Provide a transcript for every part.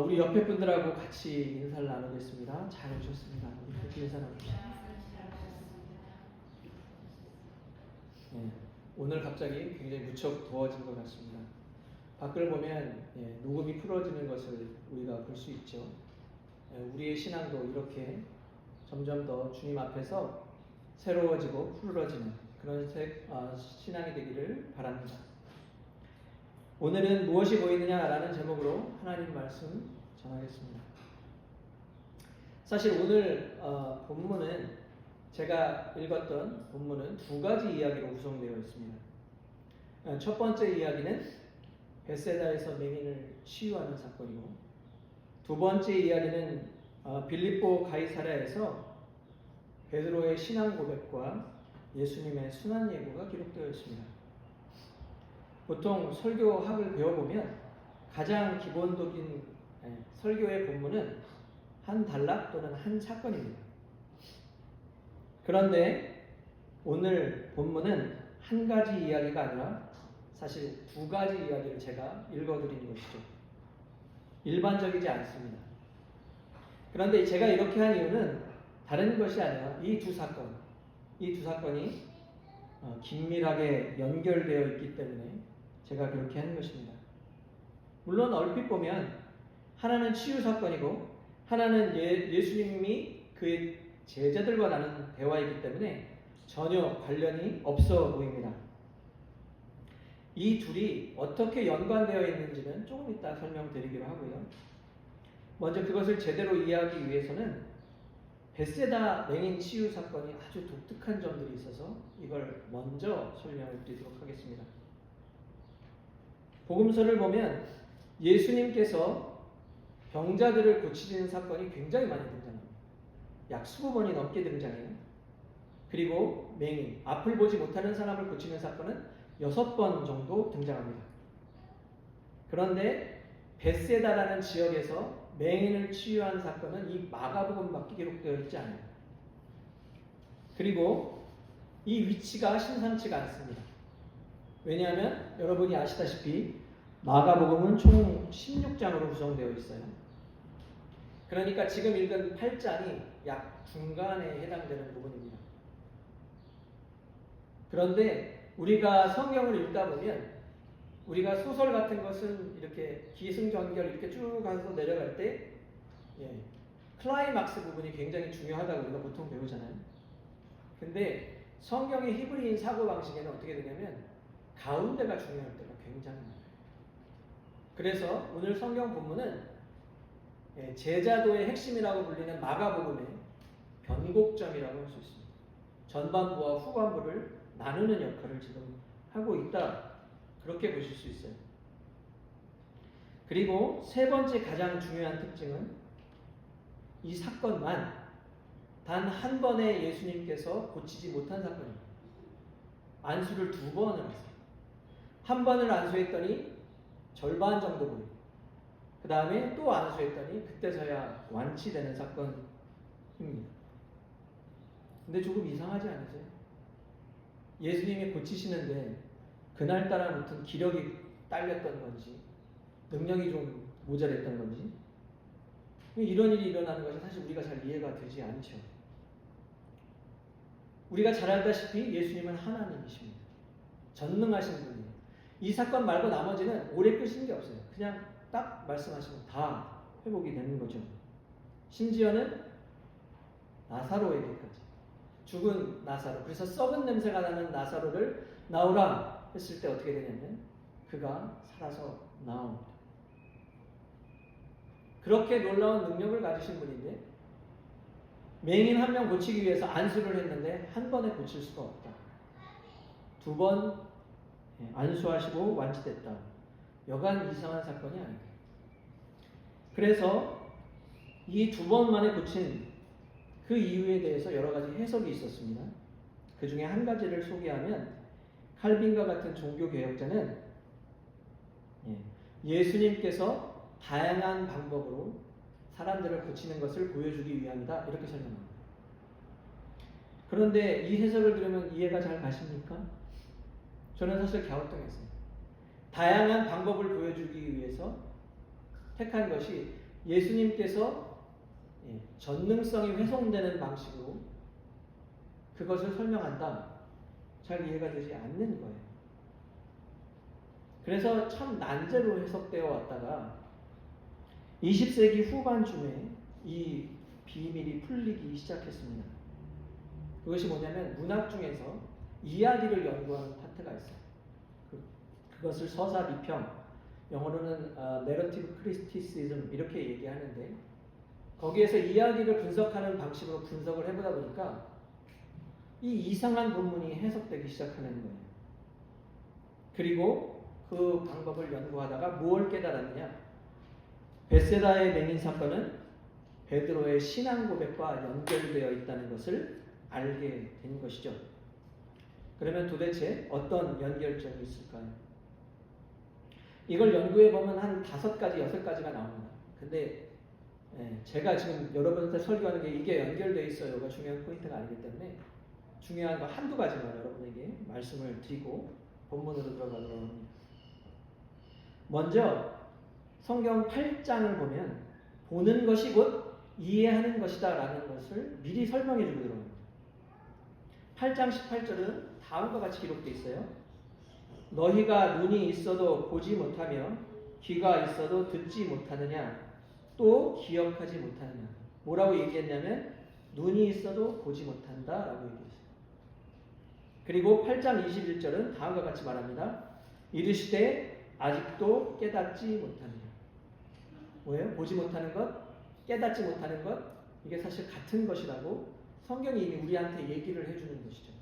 우리 옆에 분들하고 같이 인사를 나누겠습니다. 잘 오셨습니다. 우리 같이 인사 나눕시다. 오늘 갑자기 굉장히 무척 더워진 것 같습니다. 밖을 보면 녹음이 풀어지는 것을 우리가 볼 수 있죠. 우리의 신앙도 이렇게 점점 더 주님 앞에서 새로워지고 푸르러지는 그런 신앙이 되기를 바랍니다. 오늘은 무엇이 보이느냐라는 제목으로 하나님 말씀 전하겠습니다. 사실 오늘 본문은 제가 읽었던 본문은 두 가지 이야기로 구성되어 있습니다. 첫 번째 이야기는 벳세다에서 맹인을 치유하는 사건이고, 두 번째 이야기는 빌립보 가이사랴에서 베드로의 신앙 고백과 예수님의 순환 예고가 기록되어 있습니다. 보통 설교학을 배워보면 가장 기본적인 설교의 본문은 한 단락 또는 한 사건입니다. 그런데 오늘 본문은 한 가지 이야기가 아니라 사실 두 가지 이야기를 제가 읽어드리는 것이죠. 일반적이지 않습니다. 그런데 제가 이렇게 한 이유는 다른 것이 아니라 이 두 사건이 긴밀하게 연결되어 있기 때문에 제가 그렇게 하는 것입니다. 물론 얼핏 보면 하나는 치유 사건이고 하나는 예수님이 그의 제자들과 나눈 대화이기 때문에 전혀 관련이 없어 보입니다. 이 둘이 어떻게 연관되어 있는지는 조금 이따 설명드리기로 하고요. 먼저 그것을 제대로 이해하기 위해서는 벳세다 맹인 치유 사건이 아주 독특한 점들이 있어서 이걸 먼저 설명을 드리도록 하겠습니다. 복음서를 보면 예수님께서 병자들을 고치시는 사건이 굉장히 많이 등장합니다. 약 20번이 넘게 등장해요. 그리고 맹인, 앞을 보지 못하는 사람을 고치는 사건은 6번 정도 등장합니다. 그런데 벳세다라는 지역에서 맹인을 치유한 사건은 이 마가복음밖에 기록되어 있지 않아요. 그리고 이 위치가 심상치가 않습니다. 왜냐하면 여러분이 아시다시피 마가복음은 총 16장으로 구성되어 있어요. 그러니까 지금 읽은 8장이 약 중간에 해당되는 부분입니다. 그런데 우리가 성경을 읽다 보면 우리가 소설 같은 것은 이렇게 기승전결 이렇게 쭉 가서 내려갈 때 클라이막스 부분이 굉장히 중요하다고 우리가 보통 배우잖아요. 근데 성경의 히브리인 사고방식에는 어떻게 되냐면 가운데가 중요할 때가 굉장히 많아요. 그래서 오늘 성경 본문은 제자도의 핵심이라고 불리는 마가복음의 변곡점이라고 할 수 있습니다. 전반부와 후반부를 나누는 역할을 지금 하고 있다, 그렇게 보실 수 있어요. 그리고 세 번째 가장 중요한 특징은 이 사건만 단 한 번에 예수님께서 고치지 못한 사건입니다. 안수를 2번을 했어요. 한 번을 안수했더니 절반 정도 보입니다. 그 다음에 또 안수했더니 그때서야 완치되는 사건입니다. 근데 조금 이상하지 않으세요? 예수님이 고치시는데 그날따라 무슨 기력이 딸렸던 건지 능력이 좀 모자랬던 건지 이런 일이 일어나는 것이 사실 우리가 잘 이해가 되지 않죠. 우리가 잘 알다시피 예수님은 하나님이십니다. 전능하신 분이에요. 이 사건 말고 나머지는 오래 끄시는 게 없어요. 그냥 딱 말씀하시면 다 회복이 되는 거죠. 심지어는 나사로에게까지, 죽은 나사로, 그래서 썩은 냄새가 나는 나사로를 나오라 했을 때 어떻게 되냐면 그가 살아서 나옵니다. 그렇게 놀라운 능력을 가지신 분인데 맹인 한 명 고치기 위해서 안수를 했는데 한 번에 고칠 수가 없다. 2번 안수하시고 완치됐다. 여간 이상한 사건이 아니다. 그래서 이 2번 만에 고친 그 이유에 대해서 여러 가지 해석이 있었습니다. 그 중에 한 가지를 소개하면 칼빈과 같은 종교개혁자는 예수님께서 다양한 방법으로 사람들을 고치는 것을 보여주기 위함이다, 이렇게 설명합니다. 그런데 이 해석을 들으면 이해가 잘 가십니까? 저는 사실 갸우뚱했어요. 다양한 방법을 보여주기 위해서 택한 것이 예수님께서 전능성이 훼손되는 방식으로 그것을 설명한다. 잘 이해가 되지 않는 거예요. 그래서 참 난제로 해석되어 왔다가 20세기 후반쯤에 이 비밀이 풀리기 시작했습니다. 그것이 뭐냐면 문학 중에서 이야기를 연구하는 파트가 있어요. 그것을 서사 비평, 영어로는 narrative criticism 이렇게 얘기하는데 거기에서 이야기를 분석하는 방식으로 분석을 해보다 보니까 이 이상한 본문이 해석되기 시작하는 거예요. 그리고 그 방법을 연구하다가 무엇을 깨달았느냐? 벳세다의 맹인 사건은 베드로의 신앙 고백과 연결되어 있다는 것을 알게 된 것이죠. 그러면 도대체 어떤 연결점이 있을까요? 이걸 연구해 보면 한 5가지, 6가지가 나옵니다. 근데 제가 지금 여러분한테 설교하는 게 이게 연결되어 있어요가 중요한 포인트가 아니기 때문에 중요한 거 한두 가지만 여러분에게 말씀을 드리고 본문으로 들어가도록 합니다. 먼저 성경 8장을 보면 보는 것이 곧 이해하는 것이다 라는 것을 미리 설명해 주고 들어갑니다. 8장 18절은 다음과 같이 기록되어 있어요. 너희가 눈이 있어도 보지 못하며 귀가 있어도 듣지 못하느냐 또 기억하지 못하느냐. 뭐라고 얘기했냐면 눈이 있어도 보지 못한다 라고 얘기했어요. 그리고 8장 21절은 다음과 같이 말합니다. 이르시되 아직도 깨닫지 못하느냐. 뭐예요? 보지 못하는 것, 깨닫지 못하는 것, 이게 사실 같은 것이라고 성경이 이미 우리한테 얘기를 해주는 것이죠.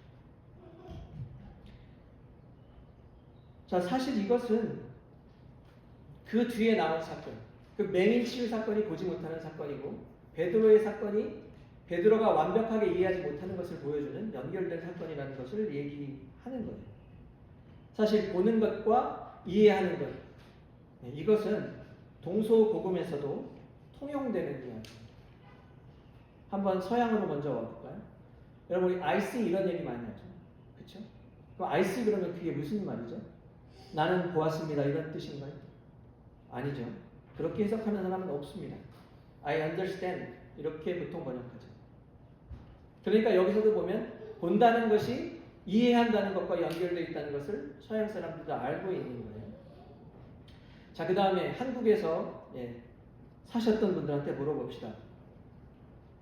자, 사실 이것은 그 뒤에 나온 사건, 그 맹인 치유 사건이 보지 못하는 사건이고 베드로의 사건이 베드로가 완벽하게 이해하지 못하는 것을 보여주는 연결된 사건이라는 것을 얘기하는 거예요. 사실 보는 것과 이해하는 것, 이것은 동서고금에서도 통용되는 이야기입니다. 한번 서양으로 먼저 와볼까요? 여러분 우리 I see 이런 얘기 많이 하죠. 그렇죠? 그럼 I see 그러면 그게 무슨 말이죠? 나는 보았습니다 이런 뜻인가요? 아니죠. 그렇게 해석하는 사람은 없습니다. I understand 이렇게 보통 번역하죠. 그러니까 여기서도 보면 본다는 것이 이해한다는 것과 연결되어 있다는 것을 서양 사람들도 알고 있는 거예요. 자, 그 다음에 한국에서 사셨던 분들한테 물어봅시다.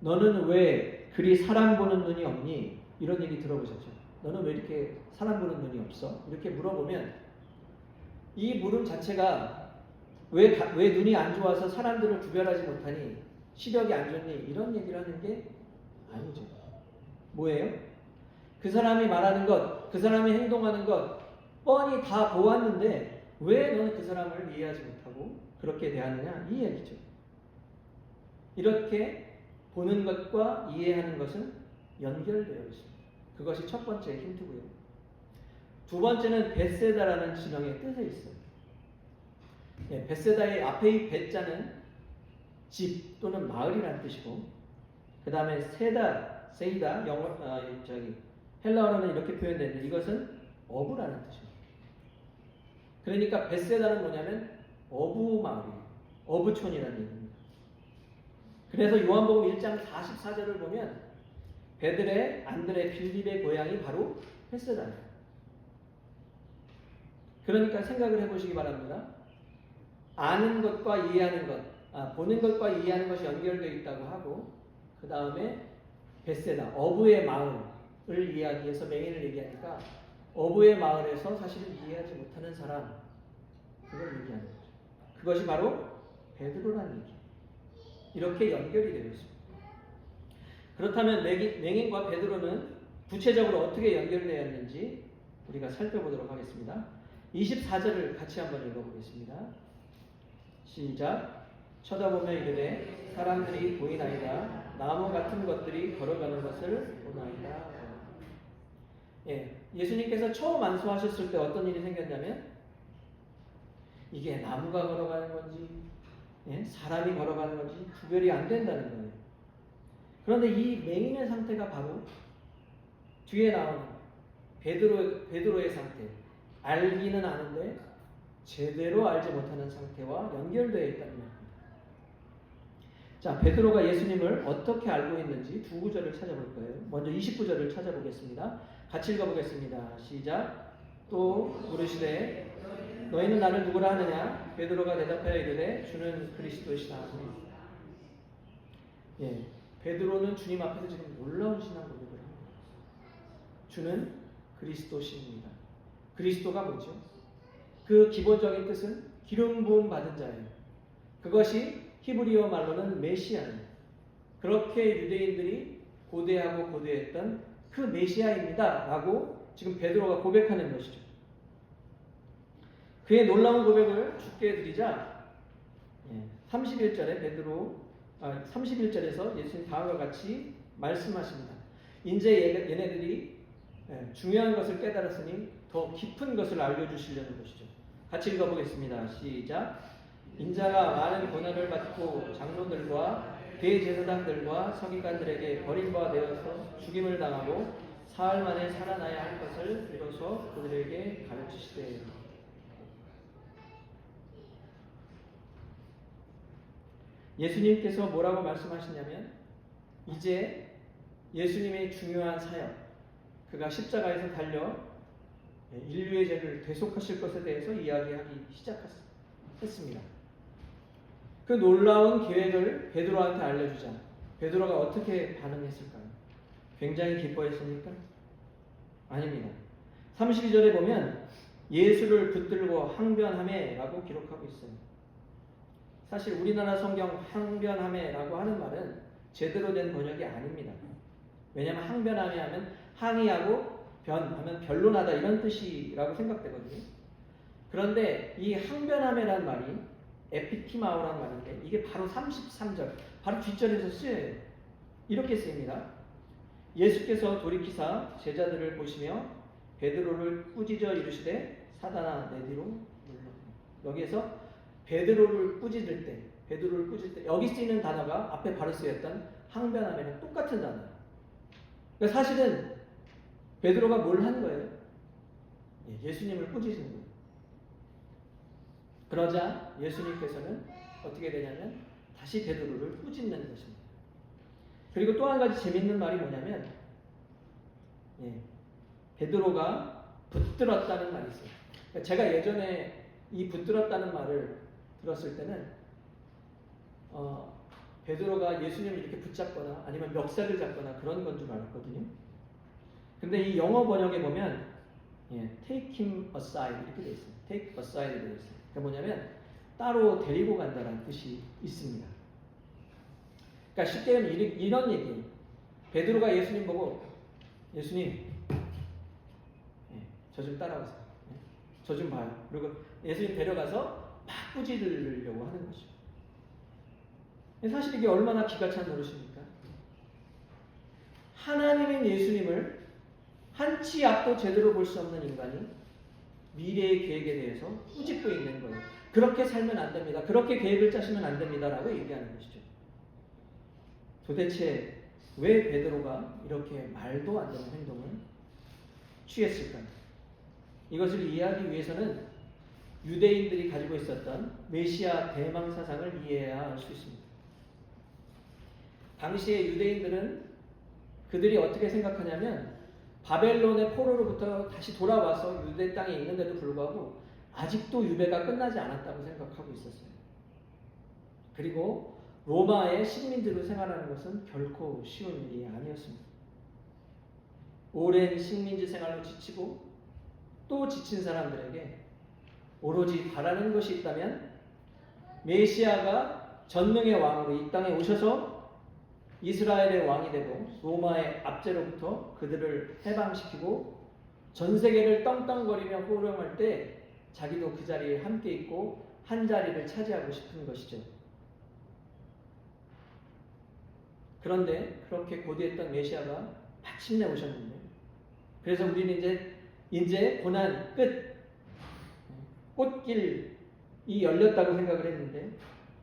너는 왜 그리 사람 보는 눈이 없니? 이런 얘기 들어보셨죠? 너는 왜 이렇게 사람 보는 눈이 없어? 이렇게 물어보면 이 물음 자체가 왜 눈이 안 좋아서 사람들을 구별하지 못하니? 시력이 안 좋니? 이런 얘기를 하는 게 아니죠. 뭐예요? 그 사람이 말하는 것, 그 사람이 행동하는 것 뻔히 다 보았는데 왜 너는 그 사람을 이해하지 못하고 그렇게 대하느냐? 이 얘기죠. 이렇게 보는 것과 이해하는 것은 연결되어 있습니다. 그것이 첫 번째 힌트고요. 두 번째는 벳세다라는 지명의 뜻에 있어요. 벳세다의 앞에 이 벳자는 집 또는 마을이라는 뜻이고 그 다음에 세이다 헬라어로는 이렇게 표현되는데 이것은 어부라는 뜻입니다. 그러니까 벳세다는 뭐냐면 어부 마을이에요. 어부촌이라는 얘기입니다. 그래서 요한복음 1장 44절을 보면 베드레, 안드레, 빌립의 고향이 바로 벳세다예요. 그러니까 생각을 해보시기 바랍니다. 아는 것과 이해하는 것, 보는 것과 이해하는 것이 연결되어 있다고 하고 그 다음에 벳세다, 어부의 마을을 이야기해서 맹인을 얘기하니까 어부의 마을에서 사실은 이해하지 못하는 사람, 그걸 얘기하는 거죠. 그것이 바로 베드로라는 얘기. 이렇게 연결이 되어 있습니다. 그렇다면 맹인과 베드로는 구체적으로 어떻게 연결되었는지 우리가 살펴보도록 하겠습니다. 24절을 같이 한번 읽어보겠습니다. 시작. 쳐다보며 이르되 사람들이 보이나이다. 나무 같은 것들이 걸어가는 것을 보나이다. 예수님께서 처음 안수하셨을 때 어떤 일이 생겼냐면 이게 나무가 걸어가는 건지 사람이 걸어가는 건지 구별이 안 된다는 거예요. 그런데 이 맹인의 상태가 바로 뒤에 나오는 베드로의 상태, 알기는 아는데 제대로 알지 못하는 상태와 연결되어 있다는 겁니다. 자, 베드로가 예수님을 어떻게 알고 있는지 두 구절을 찾아볼 거예요. 먼저 29절을 찾아보겠습니다. 같이 읽어보겠습니다. 시작. 또 물으시되 너희는 나를 누구라 하느냐? 베드로가 대답하여 이르되 주는 그리스도시다 하니. 예, 베드로는 주님 앞에서 지금 놀라운 신앙 고백을 합니다. 주는 그리스도십니다. 그리스도가 뭐죠? 그 기본적인 뜻은 기름 부음 받은 자예요. 그것이 히브리어 말로는 메시아예요. 그렇게 유대인들이 고대하고 고대했던 그 메시아입니다 라고 지금 베드로가 고백하는 것이죠. 그의 놀라운 고백을 주께 드리자 31절에 31절에서 예수님 다음과 같이 말씀하십니다. 이제 얘네들이 중요한 것을 깨달았으니 더 깊은 것을 알려주시려는 것이죠. 같이 읽어보겠습니다. 시작. 인자가 많은 고난을 받고 장로들과 대제사장들과 서기관들에게 버림바 되어서 죽임을 당하고 사흘 만에 살아나야 할 것을 비로소 그들에게 가르치시되. 예수님께서 뭐라고 말씀하시냐면 이제 예수님의 중요한 사역, 그가 십자가에서 달려 인류의 죄를 대속하실 것에 대해서 이야기하기 시작했습니다. 그 놀라운 계획을 베드로한테 알려주자 베드로가 어떻게 반응했을까요? 굉장히 기뻐했습니까? 아닙니다. 32절에 보면 예수를 붙들고 항변하매라고 기록하고 있어요. 사실 우리나라 성경 항변하매라고 하는 말은 제대로 된 번역이 아닙니다. 왜냐하면 항변하매 하면 항의하고 변하면 변론하다 이런 뜻이라고 생각되거든요. 그런데 이 항변하매란 말이 에피티마오라는 말인데 이게 바로 33절 바로 뒷절에서 쓰여요. 이렇게 쓰입니다. 예수께서 돌이키사 제자들을 보시며 베드로를 꾸짖어 이르시되 사단아 내 뒤로 물러라. 여기에서 베드로를 꾸짖을 때 여기 쓰이는 단어가 앞에 바로 쓰였던 항변하매는 똑같은 단어예요. 그러니까 사실은 베드로가 뭘 한 거예요? 예수님을 꾸짖은 거예요. 그러자 예수님께서는 어떻게 되냐면 다시 베드로를 꾸짖는 것입니다. 그리고 또 한 가지 재밌는 말이 뭐냐면 베드로가 붙들었다는 말이 있어요. 그러니까 제가 예전에 이 붙들었다는 말을 들었을 때는 베드로가 예수님을 이렇게 붙잡거나 아니면 멱살을 잡거나 그런 건 줄 알았거든요. 근데 이 영어 번역에 보면 take him aside 이렇게 되어 있어요. take aside 되어 있어요. 그게 뭐냐면 따로 데리고 간다는 뜻이 있습니다. 그러니까 쉽게 하면 이런 얘기예요. 베드로가 예수님 보고 예수님 저 좀 따라오세요. 저 좀 봐요. 그리고 예수님 데려가서 막 꾸짖으려고 하는 거죠. 사실 이게 얼마나 기가 찬 노릇입니까? 하나님인 예수님을 한치 앞도 제대로 볼 수 없는 인간이 미래의 계획에 대해서 꾸짖고 있는 거예요. 그렇게 살면 안 됩니다. 그렇게 계획을 짜시면 안 됩니다라고 얘기하는 것이죠. 도대체 왜 베드로가 이렇게 말도 안 되는 행동을 취했을까요? 이것을 이해하기 위해서는 유대인들이 가지고 있었던 메시아 대망 사상을 이해해야 할 수 있습니다. 당시의 유대인들은 그들이 어떻게 생각하냐면 바벨론의 포로로부터 다시 돌아와서 유대 땅에 있는데도 불구하고 아직도 유배가 끝나지 않았다고 생각하고 있었어요. 그리고 로마의 식민지로 생활하는 것은 결코 쉬운 일이 아니었습니다. 오랜 식민지 생활로 지치고 또 지친 사람들에게 오로지 바라는 것이 있다면 메시아가 전능의 왕으로 이 땅에 오셔서 이스라엘의 왕이 되고 로마의 압제로부터 그들을 해방시키고 전 세계를 떵떵거리며 호령할 때 자기도 그 자리에 함께 있고 한 자리를 차지하고 싶은 것이죠. 그런데 그렇게 고대했던 메시아가 마침내 오셨는데 그래서 우리는 이제 고난 끝 꽃길이 열렸다고 생각을 했는데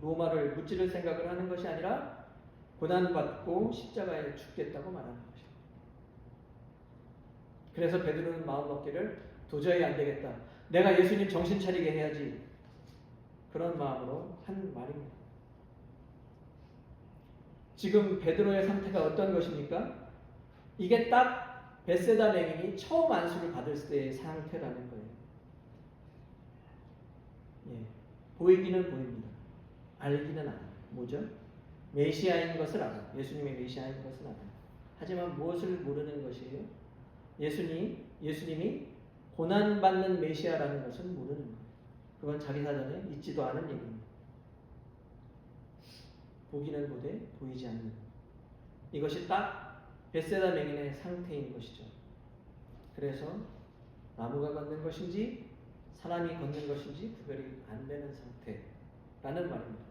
로마를 무찌를 생각을 하는 것이 아니라 고난받고 십자가에 죽겠다고 말하는 것입니다. 그래서 베드로는 마음 먹기를 도저히 안 되겠다. 내가 예수님 정신 차리게 해야지. 그런 마음으로 한 말입니다. 지금 베드로의 상태가 어떤 것입니까? 이게 딱 벳세다 맹인이 처음 안수를 받을 때의 상태라는 거예요. 예, 보이기는 보입니다. 알기는 알아요. 뭐죠? 메시아인 것을 알아요. 예수님의 메시아인 것을 알아요. 하지만 무엇을 모르는 것이에요? 예수님이 고난받는 메시아라는 것을 모르는 거예요. 그건 자기 사전에 있지도 않은 얘기입니다. 보기는 보되 보이지 않는, 이것이 딱 벳세다 맹인의 상태인 것이죠. 그래서 나무가 걷는 것인지 사람이 걷는 것인지 구별이 안 되는 상태라는 말입니다.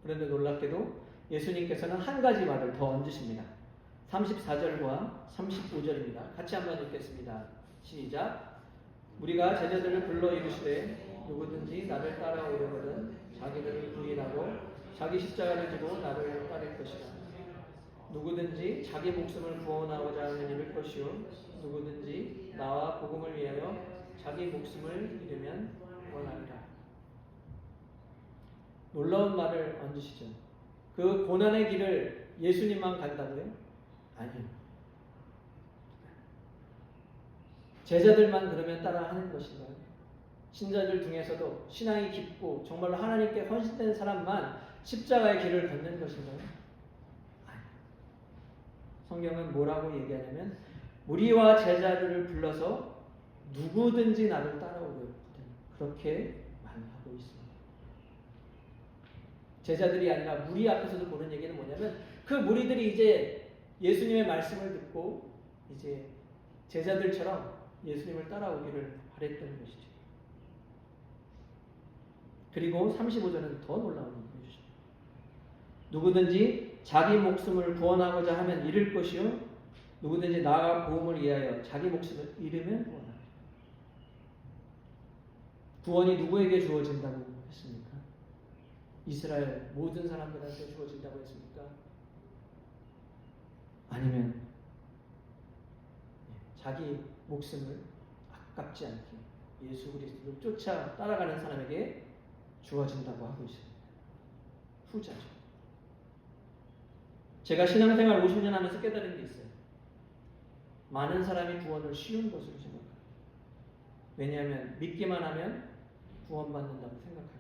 그런데 놀랍게도 예수님께서는 한 가지 말을 더 얹으십니다. 34절과 35절입니다. 같이 한번 읽겠습니다. 시작. 우리가 제자들을 불러 이르시되 누구든지 나를 따라오려거든 자기를 부인하고 자기 십자가를 지고 나를 따를 것이라. 누구든지 자기 목숨을 구원하고자 하는 이를 것이요 누구든지 나와 복음을 위하여 자기 목숨을 잃으면 구원하리라. 놀라운 말을 얹으시죠. 그 고난의 길을 예수님만 간다고요? 아니요. 제자들만 그러면 따라하는 것인가요? 신자들 중에서도 신앙이 깊고 정말로 하나님께 헌신된 사람만 십자가의 길을 걷는 것인가요? 아니요. 성경은 뭐라고 얘기하냐면 무리와 제자들을 불러서 누구든지 나를 따라오거든 그렇게 말하고 있습니다. 제자들이 아니라 무리 앞에서도 보는 얘기는 뭐냐면 그 무리들이 이제 예수님의 말씀을 듣고 이제 제자들처럼 예수님을 따라오기를 바랬던 것이죠. 그리고 35절은 더 놀라운 얘기죠. 누구든지 자기 목숨을 구원하고자 하면 잃을 것이요 누구든지 나와 복음을 위하여 자기 목숨을 잃으면 구원하리라. 구원이 누구에게 주어진다고 했습니까? 이스라엘 모든 사람들한테 주어진다고 했습니까? 아니면 자기 목숨을 아깝지 않게 예수 그리스도를 쫓아 따라가는 사람에게 주어진다고 하고 있습니다. 후자죠. 제가 신앙생활 50년 하면서 깨달은 게 있어요. 많은 사람이 구원을 쉬운 것으로 생각합니다. 왜냐하면 믿기만 하면 구원받는다고 생각합니다.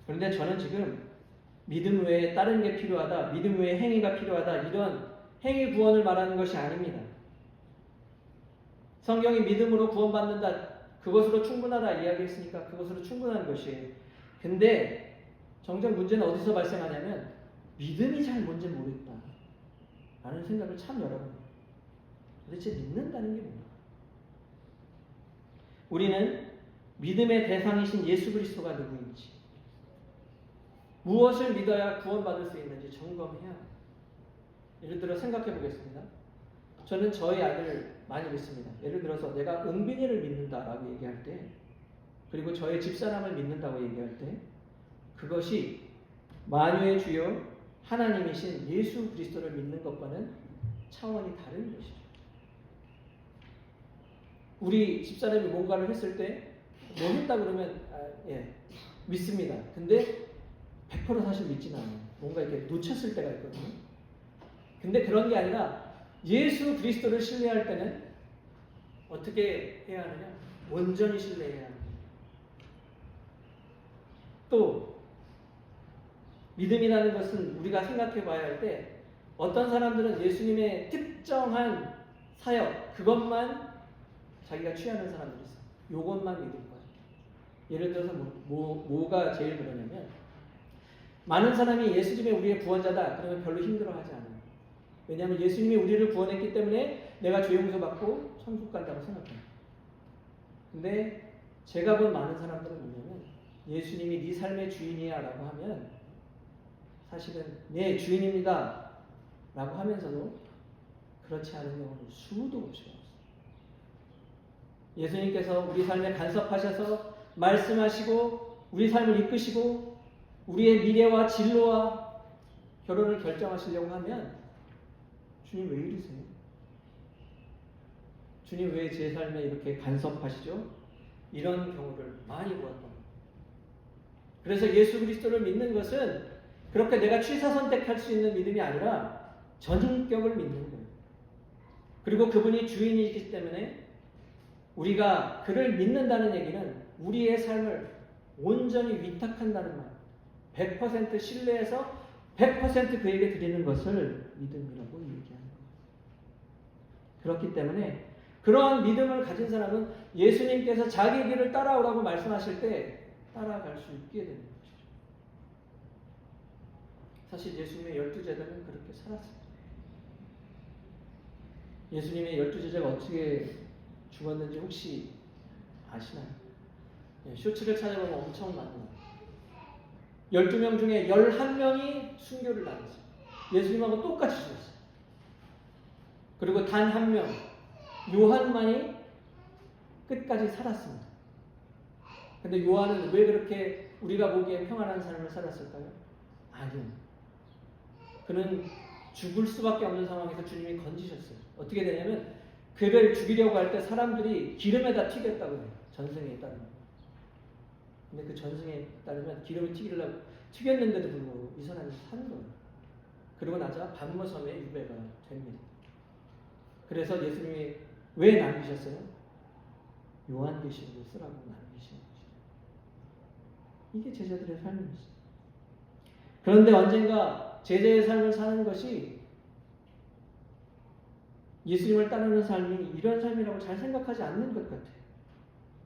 그런데 저는 지금 믿음 외에 다른 게 필요하다, 믿음 외에 행위가 필요하다, 이런 행위 구원을 말하는 것이 아닙니다. 성경이 믿음으로 구원받는다, 그것으로 충분하다 이야기했으니까 그것으로 충분한 것이에요. 근데 정작 문제는 어디서 발생하냐면 믿음이 잘 뭔지 모르겠다 라는 생각을 참 여러분 도대체 믿는다는 게 뭔가? 우리는 믿음의 대상이신 예수 그리스도가 누구인지, 무엇을 믿어야 구원받을 수 있는지 점검해야 합니다. 예를 들어 생각해 보겠습니다. 저는 저희 아들 많이 믿습니다. 예를 들어서 내가 은빈이를 믿는다라고 얘기할 때, 그리고 저의 집사람을 믿는다고 얘기할 때, 그것이 만유의 주요 하나님이신 예수 그리스도를 믿는 것과는 차원이 다른 것이죠. 우리 집사람이 뭔가를 했을 때 뭐 했다 그러면 믿습니다. 근데 100% 사실 믿지는 않아요. 뭔가 이렇게 놓쳤을 때가 있거든요. 근데 그런 게 아니라 예수 그리스도를 신뢰할 때는 어떻게 해야 하느냐? 온전히 신뢰해야 합니다. 또 믿음이라는 것은 우리가 생각해 봐야 할 때, 어떤 사람들은 예수님의 특정한 사역, 그것만 자기가 취하는 사람들이 있어요. 요것만 믿을 거예요. 예를 들어서 뭐가 제일 그러냐면, 많은 사람이 예수님이 우리의 구원자다 그러면 별로 힘들어하지 않아요. 왜냐하면 예수님이 우리를 구원했기 때문에 내가 죄 용서받고 천국 간다고 생각해요. 근데 제가 본 많은 사람들은 뭐냐면, 예수님이 네 삶의 주인이야 라고 하면 사실은 네 주인입니다 라고 하면서도 그렇지 않은 경우는 수도 없이 없어요. 예수님께서 우리 삶에 간섭하셔서 말씀하시고 우리 삶을 이끄시고 우리의 미래와 진로와 결혼을 결정하시려고 하면, 주님 왜 이러세요? 주님 왜 제 삶에 이렇게 간섭하시죠? 이런 경우를 많이 보았던 거예요. 그래서 예수 그리스도를 믿는 것은 그렇게 내가 취사 선택할 수 있는 믿음이 아니라 전인격을 믿는 거예요. 그리고 그분이 주인이기 때문에 우리가 그를 믿는다는 얘기는 우리의 삶을 온전히 위탁한다는 말. 100% 신뢰해서 100% 그에게 드리는 것을 믿음이라고 얘기하는 거예요. 그렇기 때문에 그러한 믿음을 가진 사람은 예수님께서 자기 길을 따라오라고 말씀하실 때 따라갈 수 있게 되는 것이죠. 사실 예수님의 12제자는 그렇게 살았습니다. 예수님의 12제자가 어떻게 죽었는지 혹시 아시나요? 쇼츠를 찾아보면 엄청 많아요. 12명 중에 11명이 순교를 당했어요. 예수님하고 똑같이 죽었어요. 그리고 단 한 명, 요한만이 끝까지 살았습니다. 근데 요한은 왜 그렇게 우리가 보기에 평안한 삶을 살았을까요? 아니요. 그는 죽을 수밖에 없는 상황에서 주님이 건지셨어요. 어떻게 되냐면 그를 죽이려고 할 때 사람들이 기름에다 튀겼다고 해요. 전승에 따르면. 근데 그 전승에 따르면 기름을 튀겼는데도 불구하고 이 사람이 사는 거예요. 그리고 나자 반모섬에 유배가 됩니다. 그래서 예수님이 왜 남기셨어요? 요한계시록을 쓰라고 남기신 것이죠. 이게 제자들의 삶입니다. 그런데 언젠가 제자의 삶을 사는 것이 예수님을 따르는 삶이 이런 삶이라고 잘 생각하지 않는 것 같아요.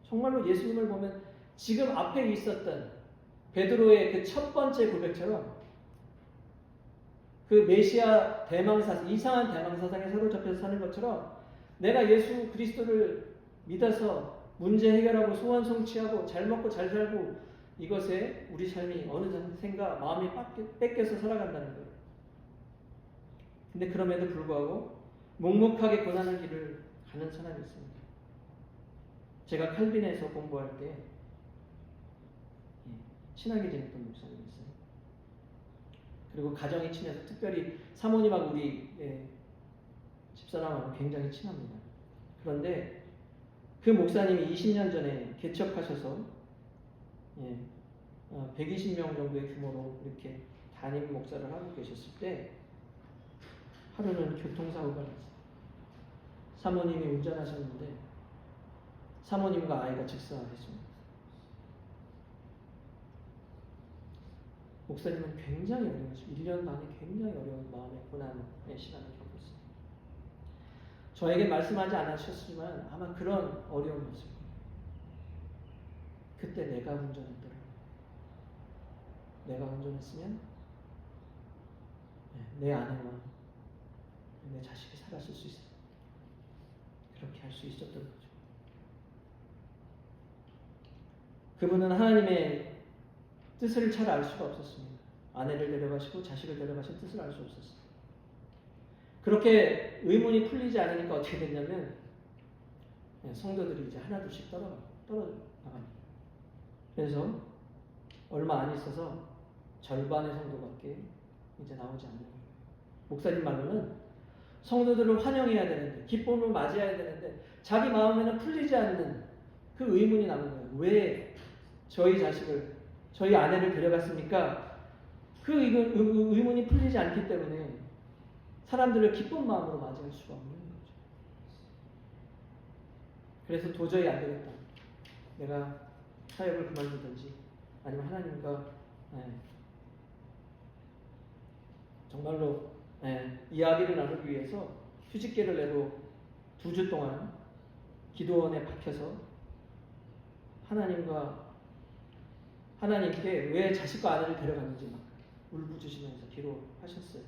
정말로 예수님을 보면 지금 앞에 있었던 베드로의 그 첫 번째 고백처럼 그 메시아 대망사상, 이상한 대망사상에 사로잡혀서 사는 것처럼 내가 예수 그리스도를 믿어서 문제 해결하고 소원 성취하고 잘 먹고 잘 살고 이것에 우리 삶이 어느샌가 마음이 뺏겨서 살아간다는 거예요. 근데 그럼에도 불구하고 묵묵하게 고난의 길을 가는 사람이 있습니다. 제가 칼빈에서 공부할 때 친하게 지냈던 목사님이 있어요. 그리고 가정이 친해서 특별히 사모님하고 우리 집사람하고 굉장히 친합니다. 그런데 그 목사님이 20년 전에 개척하셔서 120명 정도의 규모로 이렇게 담임 목사를 하고 계셨을 때 하루는 교통사고가 났어요. 사모님이 운전하셨는데 사모님과 아이가 직사했습니다. 목사님은 굉장히 어려웠어요. 1년 반에 굉장히 어려운 마음의 고난의 시간을 겪었어요. 저에게 말씀하지 않으셨지만 아마 그런 어려움이었을 거예요. 그때 내가 운전했더라고요. 내가 운전했으면 내 아내와 내 자식이 살았을 수 있어요. 그렇게 할 수 있었던 거죠. 그분은 하나님의 뜻을 잘 알 수가 없었습니다. 아내를 데려가시고 자식을 데려가신 뜻을 알 수 없었어요. 그렇게 의문이 풀리지 않으니까 어떻게 됐냐면 성도들이 이제 하나둘씩 떨어져 나갑니다. 그래서 얼마 안 있어서 절반의 성도밖에 이제 나오지 않는 거예요. 목사님 말로는 성도들을 환영해야 되는데 기쁨을 맞이해야 되는데 자기 마음에는 풀리지 않는 그 의문이 남은 거예요. 왜 저희 자식을 저희 아내를 데려갔습니까? 그 의문이 풀리지 않기 때문에 사람들을 기쁜 마음으로 맞이할 수가 없는 거죠. 그래서 도저히 안 되겠다. 내가 사역을 그만두든지 아니면 하나님과 정말로 이야기를 나누기 위해서 휴직계를 내고 2주 동안 기도원에 박혀서 하나님께 왜 자식과 아내를 데려갔는지 막 울부짖으면서 기도하셨어요.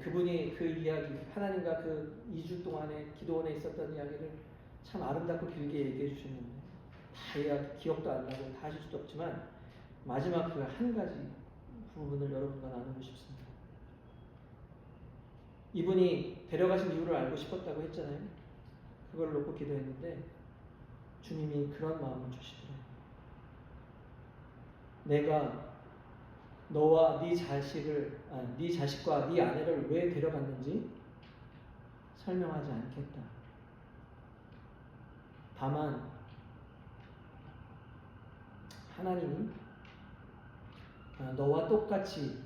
그분이 그 이야기, 하나님과 그 2주 동안에 기도원에 있었던 이야기를 참 아름답고 길게 얘기해 주셨는데 다 이야기 기억도 안 나고 다 하실 수도 없지만 마지막 그 한 가지 부분을 여러분과 나누고 싶습니다. 이분이 데려가신 이유를 알고 싶었다고 했잖아요. 그걸 놓고 기도했는데 주님이 그런 마음을 주시더라고요. 내가 너와 네 자식과 네 아내를 왜 데려갔는지 설명하지 않겠다. 다만 하나님이 너와 똑같이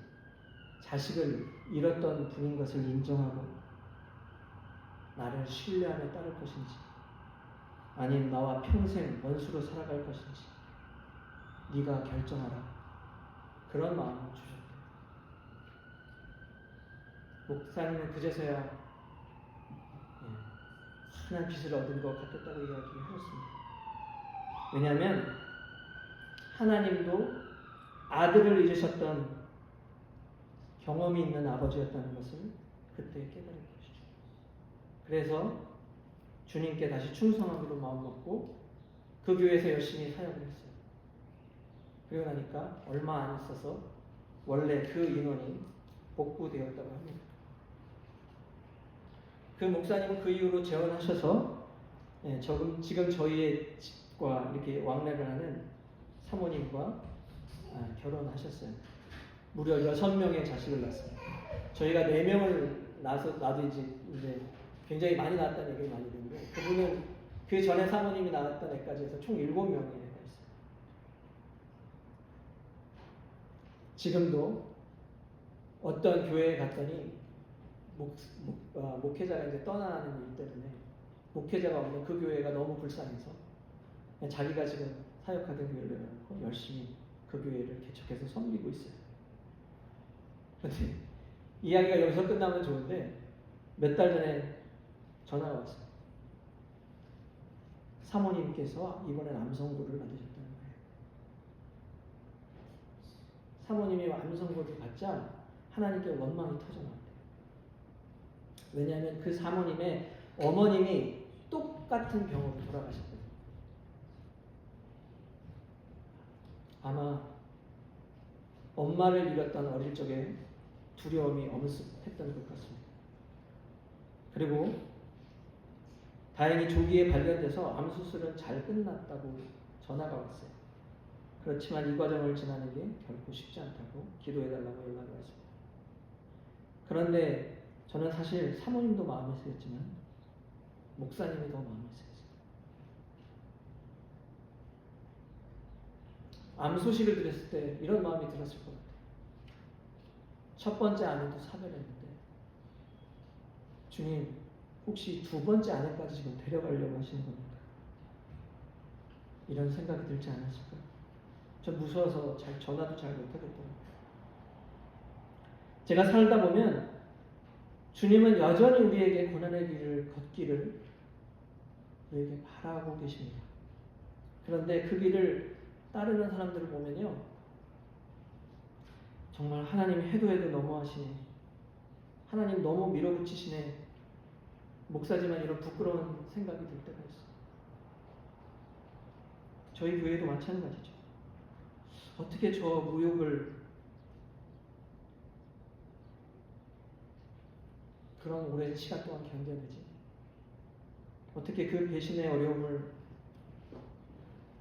자식을 잃었던 분인 것을 인정하고 나를 신뢰하며 따를 것인지, 아니면 나와 평생 원수로 살아갈 것인지 네가 결정하라. 그런 마음을 주셨다. 목사님은 그제서야 흔한 빚을 얻은 것 같았다고 이야기하셨습니다. 왜냐하면 하나님도 아들을 잃으셨던 경험이 있는 아버지였다는 것을 그때 깨달은 것이죠. 그래서 주님께 다시 충성하기로 마음먹고 그 교회에서 열심히 사역을 했어요. 그러고 나니까 얼마 안 있어서 원래 그 인원이 복구되었다고 합니다. 그 목사님은 그 이후로 재혼하셔서 지금 저희의 집과 이렇게 왕래를 하는 사모님과 결혼하셨어요. 무려 6명의 자식을 낳았습니다. 저희가 4명을 낳아도 이제 굉장히 많이 낳았다는 얘기를 많이 듣는데, 그분은 그 전에 사모님이 낳았던 애까지 해서 총 7명의 애가 있어요. 지금도 어떤 교회에 갔더니 목회자가 이제 떠나는 일 때문에 목회자가 없는 그 교회가 너무 불쌍해서 자기가 지금 사역하던 교회를 내놓고 열심히 그 교회를 개척해서 섬기고 있어요. 그런데 이야기가 여기서 끝나면 좋은데 몇 달 전에 전화가 왔어요. 사모님께서 이번에 암선고를 받으셨다는 거예요. 사모님이 암선고를 받자 하나님께 원망이 터져나왔대요. 왜냐하면 그 사모님의 어머님이 똑같은 병으로 돌아가셨거든요. 아마 엄마를 잃었던 어릴 적에 두려움이 엄습했던 것 같습니다. 그리고 다행히 조기에 발견돼서 암 수술은 잘 끝났다고 전화가 왔어요. 그렇지만 이 과정을 지나는 게 결코 쉽지 않다고 기도해달라고 연락이 왔습니다. 그런데 저는 사실 사모님도 마음에 쓰였지만 목사님이 더 마음에 쓰였어요. 암 소식을 들었을 때 이런 마음이 들었을 것 같아요. 첫 번째 아내도 사별했는데 주님, 혹시 두 번째 아내까지 지금 데려가려고 하시는 겁니까? 이런 생각이 들지 않았을까요? 전 무서워서 전화도 잘 못하겠더라고요. 제가 살다 보면 주님은 여전히 우리에게 고난의 길을 걷기를 우리에게 바라고 계십니다. 그런데 그 길을 따르는 사람들을 보면요, 정말 하나님 해도 너무하시네, 하나님 너무 밀어붙이시네, 목사지만 이런 부끄러운 생각이 들 때가 있어요. 저희 교회도 마찬가지죠. 어떻게 저 무욕을 그런 오랜 시간 동안 견뎌내지? 어떻게 그 배신의 어려움을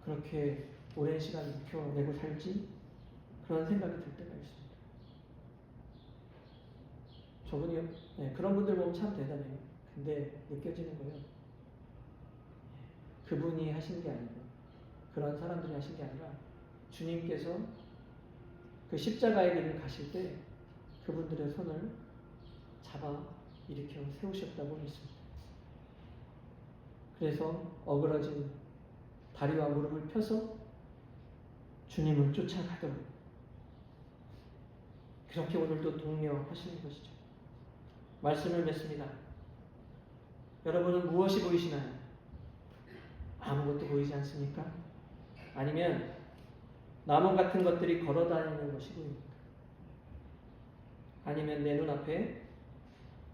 그렇게 오랜 시간 익혀내고 살지? 그런 생각이 들 때가 있습니다. 저분이 그런 분들 보면 참 대단해요. 근데 느껴지는 거예요. 그분이 하신 게 아니고 그런 사람들이 하신 게 아니라 주님께서 그 십자가의 길을 가실 때 그분들의 손을 잡아 일으켜 세우셨다고 믿습니다. 그래서 어그러진 다리와 무릎을 펴서 주님을 쫓아가도록 그렇게 오늘도 독려하시는 것이죠. 말씀을 맺습니다. 여러분은 무엇이 보이시나요? 아무것도 보이지 않습니까? 아니면 나무 같은 것들이 걸어다니는 것이 보입니까? 아니면 내 눈앞에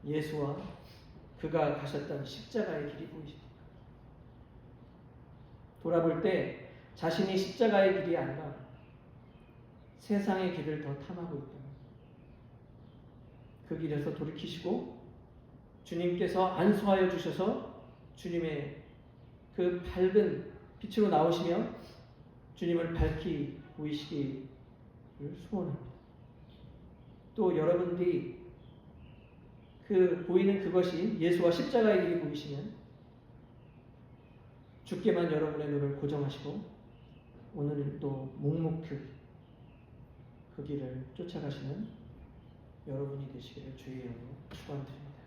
예수와 그가 가셨던 십자가의 길이 보이십니까? 돌아볼 때 자신이 십자가의 길이 아니라 세상의 길을 더 탐하고 있다. 그 길에서 돌이키시고 주님께서 안수하여 주셔서 주님의 그 밝은 빛으로 나오시며 주님을 밝히 보이시기를 소원합니다. 또 여러분들이 그 보이는 그것이 예수와 십자가의 길이 보이시면 주께만 여러분의 눈을 고정하시고 오늘 또 묵묵히 그 그 길을 쫓아가시는 여러분이 되시기를 주의 이름으로 축원드립니다.